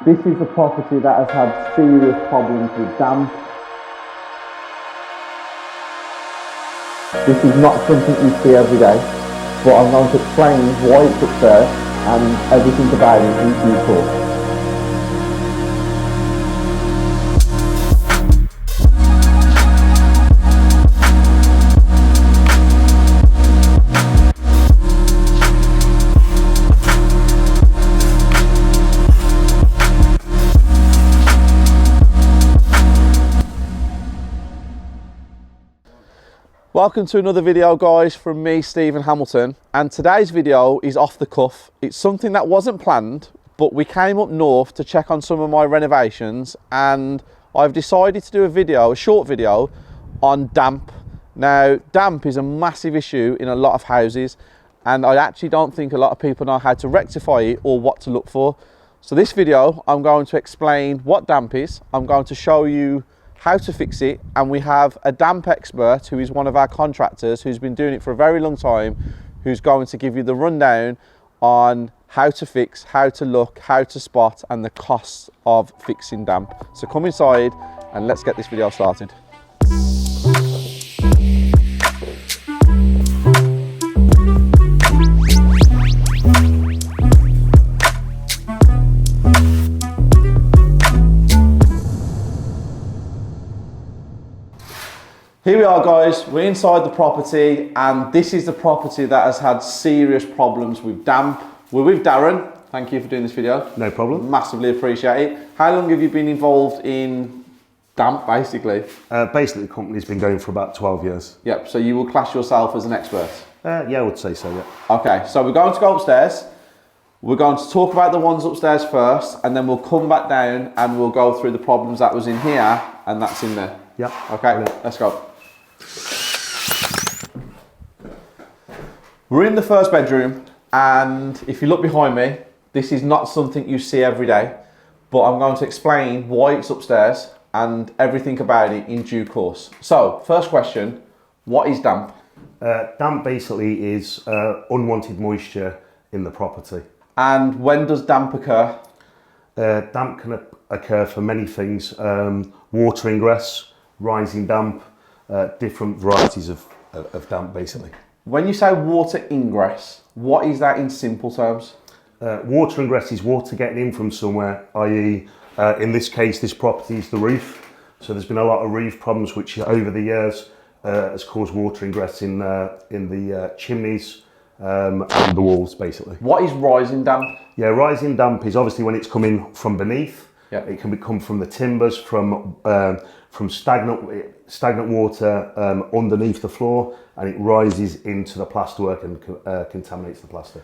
This is a property that has had serious problems with damp. This is not something you see every day, but I'm going to explain why it's upstairs and everything about it in due course. Welcome to another video, guys, from me, Stephen Hamilton, and today's video is off the cuff. It's something that wasn't planned, but we came up north to check on some of my renovations, and I've decided to do a short video on damp. Now, damp is a massive issue in a lot of houses, and I actually don't think a lot of people know how to rectify it or what to look for. So this video, I'm going to explain what damp is. I'm going to show you how to fix it, and we have a damp expert who is one of our contractors who's been doing it for a very long time, who's going to give you the rundown on how to fix, how to look, how to spot, and the costs of fixing damp. So come inside and let's get this video started. Here we are, guys, we're inside the property, and this is the property that has had serious problems with damp. We're with Darren. Thank you for doing this video. No problem. Massively appreciate it. How long have you been involved in damp, basically? Basically, the company's been going for about 12 years. Yep, so you will class yourself as an expert? Yeah, I would say so, yeah. Okay, so we're going to go upstairs. We're going to talk about the ones upstairs first, and then we'll come back down and we'll go through the problems that was in here and that's in there. Yeah. Okay, let's go. We're in the first bedroom, and if you look behind me, this is not something you see every day, but I'm going to explain why it's upstairs and everything about it in due course. So, first question, what is damp? Damp basically is unwanted moisture in the property. And when does damp occur? Damp can occur for many things. Water ingress, rising damp, different varieties of damp basically. When you say water ingress, what is that in simple terms? Water ingress is water getting in from somewhere, i.e. In this case, this property is the roof. So there's been a lot of roof problems which over the years has caused water ingress in the chimneys and the walls basically. What is rising damp? Yeah, rising damp is obviously when it's coming from beneath. Yeah. It can come from the timbers, from stagnant water underneath the floor, and it rises into the plasterwork and contaminates the plaster.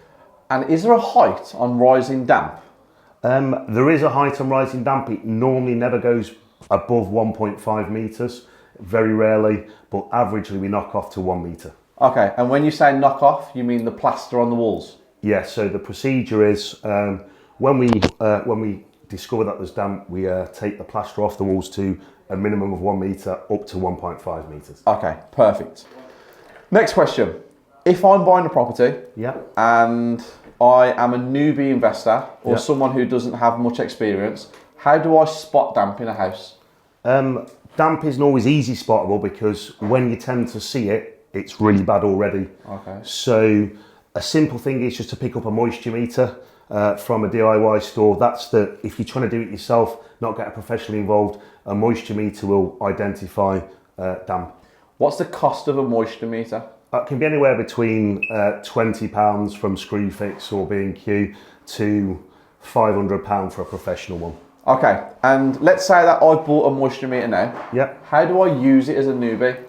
And is there a height on rising damp? There is a height on rising damp. It normally never goes above 1.5 metres, very rarely, but averagely we knock off to 1 metre. Okay, and when you say knock off, you mean the plaster on the walls? Yeah, so the procedure is when we discover that there's damp, we take the plaster off the walls to a minimum of 1 metre up to 1.5 metres. Okay, perfect. Next question. If I'm buying a property, Yeah. and I am a newbie investor or Yeah. someone who doesn't have much experience, how do I spot damp in a house? Damp isn't always easy spottable because when you tend to see it, it's really bad already. Okay. So a simple thing is just to pick up a moisture meter from a DIY store. That's if you're trying to do it yourself, not get a professional involved, a moisture meter will identify damp. What's the cost of a moisture meter? It can be anywhere between £20 from Screwfix or B&Q to £500 for a professional one. Okay, and let's say that I've bought a moisture meter now. Yep. How do I use it as a newbie?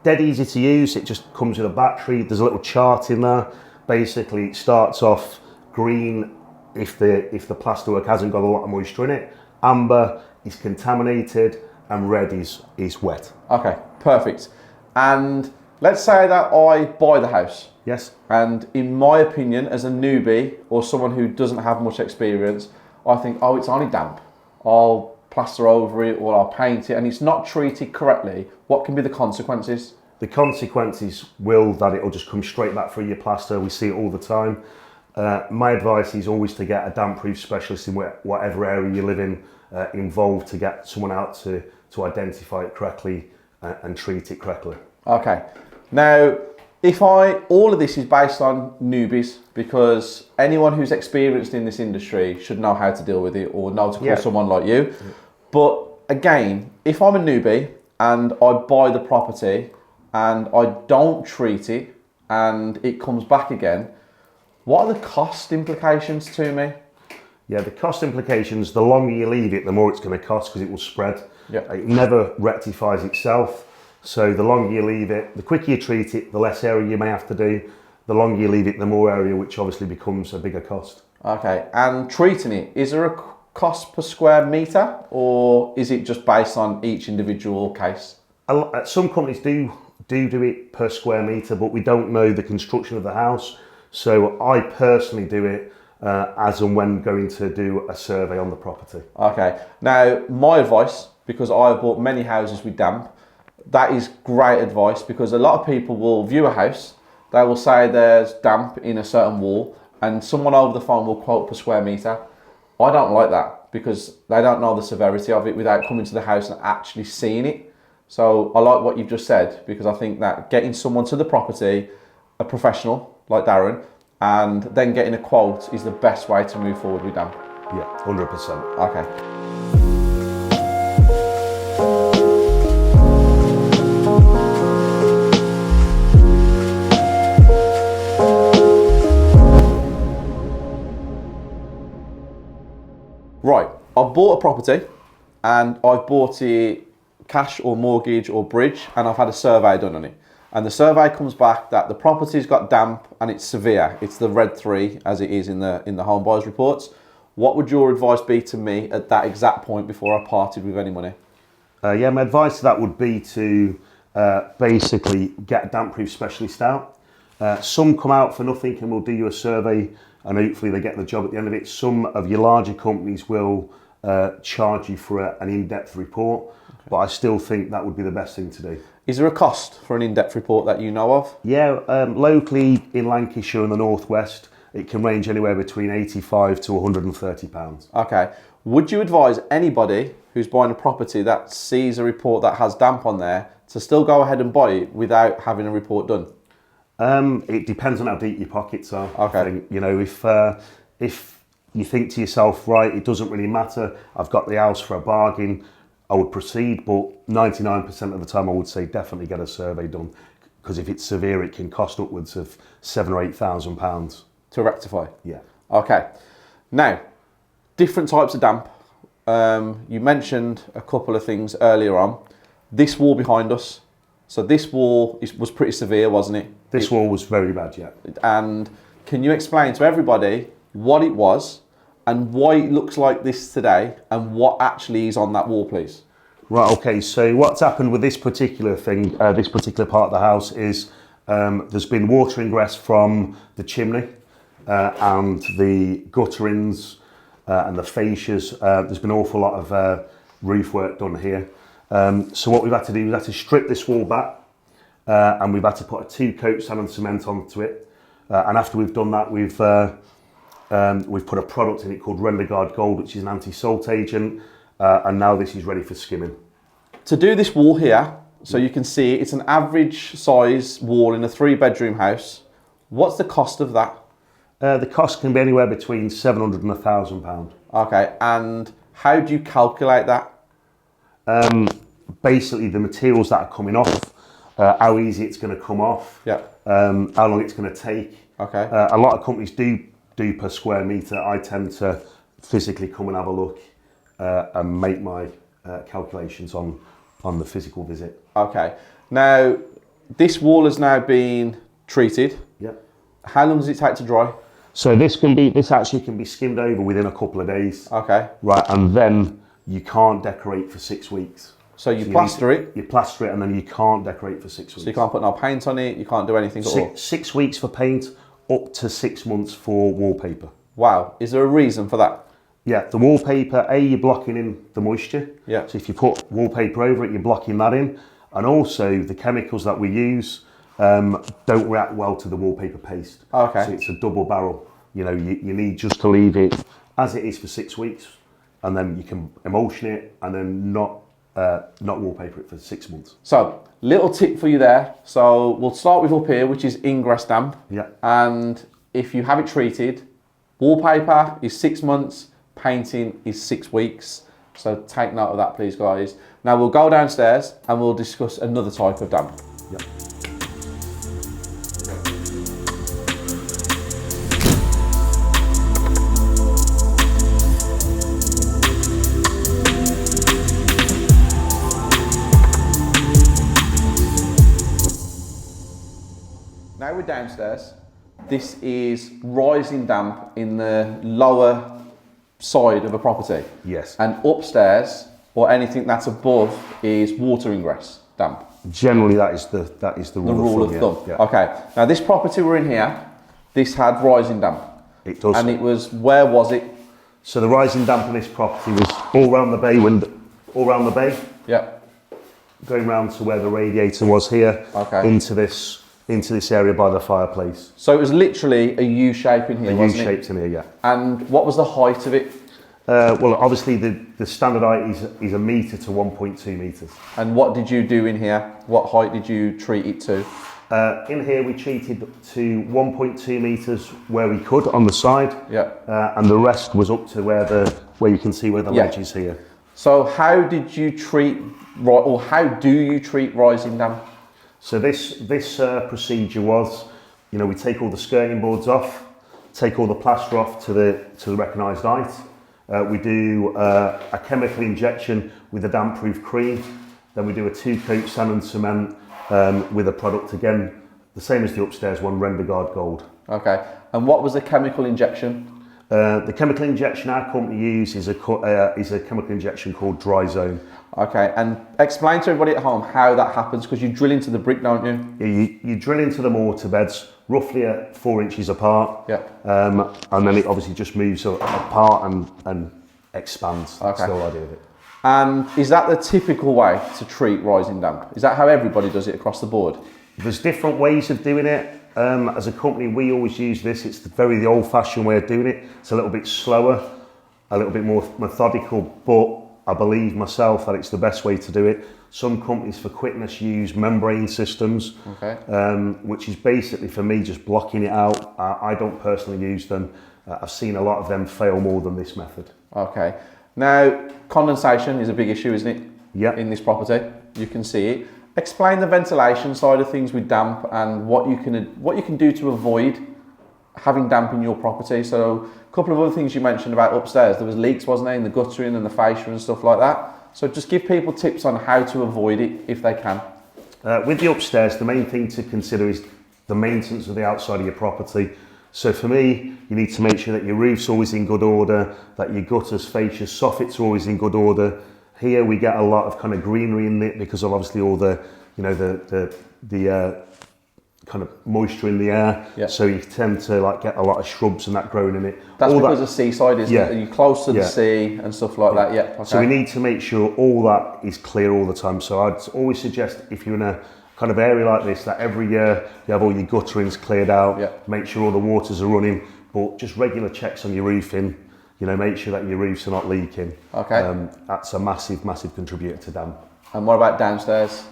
Dead easy to use. It just comes with a battery. There's a little chart in there. Basically, it starts off green if the plasterwork hasn't got a lot of moisture in it. Amber is contaminated, and red is wet. Okay, perfect. And let's say that I buy the house. Yes. And in my opinion, as a newbie or someone who doesn't have much experience, I think, oh, it's only damp. I'll plaster over it or I'll paint it, and it's not treated correctly. What can be the consequences? The consequences will that it'll just come straight back through your plaster. We see it all the time. My advice is always to get a damp-proof specialist in whatever area you live in involved to get someone out to identify it correctly and treat it correctly. Okay. Now, all of this is based on newbies, because anyone who's experienced in this industry should know how to deal with it or know to call someone like you. But again, if I'm a newbie and I buy the property and I don't treat it and it comes back again, what are the cost implications to me? Yeah, the cost implications, the longer you leave it, the more it's going to cost because it will spread. Yeah. It never rectifies itself. So the longer you leave it, the quicker you treat it, the less area you may have to do. The longer you leave it, the more area, which obviously becomes a bigger cost. Okay, and treating it, is there a cost per square metre, or is it just based on each individual case? Some companies do it per square metre, but we don't know the construction of the house. So I personally do it as and when going to do a survey on the property. Okay, now my advice, because I've bought many houses with damp, that is great advice, because a lot of people will view a house, they will say there's damp in a certain wall, and someone over the phone will quote per square metre. I don't like that, because they don't know the severity of it without coming to the house and actually seeing it. So I like what you've just said, because I think that getting someone to the property, a professional like Darren, and then getting a quote is the best way to move forward with damp. Yeah, 100%. Okay. Right, I've bought a property and I've bought it cash or mortgage or bridge, and I've had a survey done on it. And the survey comes back that the property's got damp and it's severe. It's the red 3 as it is in the home buyers reports. What would your advice be to me at that exact point before I parted with any money? Yeah, my advice to that would be to basically get a damp-proof specialist out. Some come out for nothing and will do you a survey, and hopefully they get the job at the end of it. Some of your larger companies will charge you for an in-depth report, but I still think that would be the best thing to do. Is there a cost for an in-depth report that you know of? Yeah, locally in Lancashire and the Northwest, it can range anywhere between £85 to £130. Okay. Would you advise anybody who's buying a property that sees a report that has damp on there to still go ahead and buy it without having a report done? It depends on how deep your pockets are. Okay. I think, you know, if you think to yourself, right, it doesn't really matter, I've got the house for a bargain, I would proceed, but 99% of the time I would say definitely get a survey done, because if it's severe, it can cost upwards of £7,000 or £8,000. To rectify? Yeah. Okay. Now, different types of damp. You mentioned a couple of things earlier on. This wall behind us. So this wall was pretty severe, wasn't it? This wall was very bad, yeah. And can you explain to everybody what it was and why it looks like this today and what actually is on that wall, please? Right, okay, so what's happened with this particular thing, this particular part of the house is there's been water ingress from the chimney and the gutterings and the fascias. There's been an awful lot of roof work done here. So what we've had to do is had to strip this wall back and we've had to put a 2 coat sand and cement onto it. And after we've done that, we've put a product in it called RenderGuard Gold, which is an anti-salt agent, and now this is ready for skimming. To do this wall here, so you can see it's an average size wall in a 3-bedroom house. What's the cost of that? The cost can be anywhere between £700 and £1,000. Okay, and how do you calculate that? Basically, the materials that are coming off, how easy it's going to come off, Yeah. how long it's going to take. Okay. A lot of companies do per square metre. I tend to physically come and have a look and make my calculations on the physical visit. Okay. Now, this wall has now been treated. Yeah. How long does it take to dry? So this actually can be skimmed over within a couple of days. Okay. Right, and then you can't decorate for 6 weeks. So you plaster it? You plaster it and then you can't decorate for 6 weeks. So you can't put no paint on it, you can't do anything at all? 6 weeks for paint, up to 6 months for wallpaper. Wow. Is there a reason for that? Yeah, the wallpaper, you're blocking in the moisture. Yeah. So if you put wallpaper over it, you're blocking that in. And also the chemicals that we use don't react well to the wallpaper paste. Okay. So it's a double barrel. you know, you need just to leave it as it is for 6 weeks, and then you can emulsion it and then not wallpaper it for 6 months. So, little tip for you there. So we'll start with up here, which is ingress damp. Yeah. And if you have it treated, wallpaper is 6 months, painting is 6 weeks. So take note of that, please, guys. Now we'll go downstairs and we'll discuss another type of damp. Yeah. Now we're downstairs. This is rising damp in the lower side of a property. Yes. And upstairs, or anything that's above, is water ingress damp. Generally, that is the Rule of thumb. Yeah. Okay. Now this property we're in here, this had rising damp. It does. And it was, where was it? So the rising damp on this property was all around the bay all around the bay, Yeah. going round to where the radiator was here, Okay. into this area by the fireplace. So it was literally a U shape in here, wasn't it? U-shaped in here, yeah. And what was the height of it? Well, obviously the standard height is 1 metre to 1.2 metres. And what did you do in here? What height did you treat it to? In here we treated to 1.2 metres where we could on the side, Yeah. and the rest was up to where you can see where the Yeah. ledge is here. So how did you treat, or how do you treat rising damp? So this procedure was, you know, we take all the skirting boards off, take all the plaster off to the recognised height. We do a chemical injection with a damp-proof cream. Then we do a 2-coat sand and cement with a product again, the same as the upstairs one, Render Guard Gold. Okay. And what was the chemical injection? The chemical injection our company uses is a chemical injection called Dry Zone. Okay, and explain to everybody at home how that happens, because you drill into the brick, don't you? You drill into the mortar beds roughly at 4 inches apart, Yeah. and then it obviously just moves apart and expands. That's Okay. the whole idea of it. And is that the typical way to treat rising damp? Is that how everybody does it across the board? There's different ways of doing it. As a company, we always use this. It's the old-fashioned way of doing it. It's a little bit slower, a little bit more methodical, but I believe myself that it's the best way to do it. Some companies for quickness use membrane systems, Okay. which is basically for me just blocking it out. I don't personally use them. I've seen a lot of them fail more than this method. Okay. Now, condensation is a big issue, isn't it? Yeah. In this property, you can see it. Explain the ventilation side of things with damp and what you can do to avoid having damp in your property. So a couple of other things you mentioned about upstairs. There was leaks, wasn't there, in the guttering and the fascia and stuff like that. So just give people tips on how to avoid it if they can. With the upstairs, the main thing to consider is the maintenance of the outside of your property. So for me, you need to make sure that your roof's always in good order, that your gutters, fascias, soffits are always in good order. Here we get a lot of kind of greenery in it because of obviously all the, you know, the kind of moisture in the air. Yeah. So you tend to like get a lot of shrubs and that growing in it. That's all because that, of seaside, isn't it? You're close to the sea and stuff like that. Yeah. Okay. So we need to make sure all that is clear all the time. So I'd always suggest if you're in a kind of area like this, that every year you have all your gutterings cleared out, Yeah. make sure all the waters are running, but just regular checks on your roofing, you know, make sure that your roofs are not leaking. Okay. That's a massive, massive contributor to damp. And what about downstairs?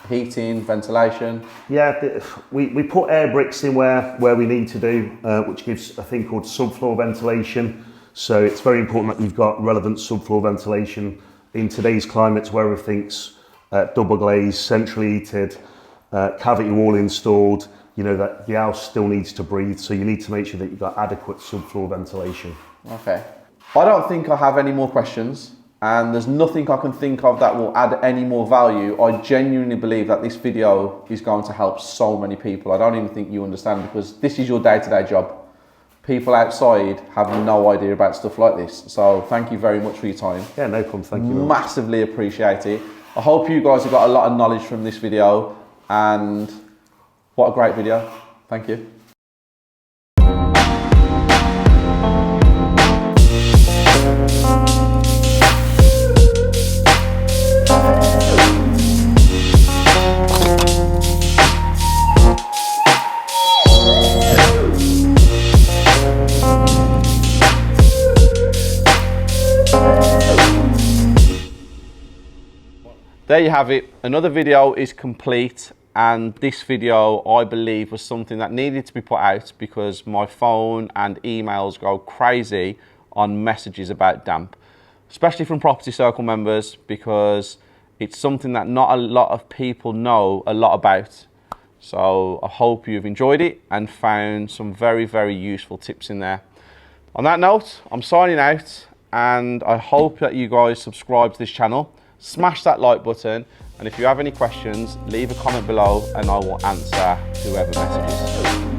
Heating, ventilation? Yeah, we put air bricks in where we need to do, which gives a thing called subfloor ventilation. So it's very important that you've got relevant subfloor ventilation in today's climates where everything's double glazed, centrally heated, cavity wall installed. You know that the house still needs to breathe, so you need to make sure that you've got adequate subfloor ventilation. Okay. I don't think I have any more questions, and there's nothing I can think of that will add any more value. I genuinely believe that this video is going to help so many people. I don't even think you understand, because this is your day-to-day job. People outside have no idea about stuff like this. So thank you very much for your time. Yeah, no problem. Thank you. Massively appreciate it. I hope you guys have got a lot of knowledge from this video, and what a great video. Thank you. there you have it. Another video is complete, and this video I believe was something that needed to be put out because my phone and emails go crazy on messages about damp, especially from Property Circle members, because it's something that not a lot of people know a lot about. So I hope you've enjoyed it and found some very, very useful tips in there. On that note, I'm signing out, and I hope that you guys subscribe to this channel, smash that like button, and if you have any questions, leave a comment below and I will answer whoever messages.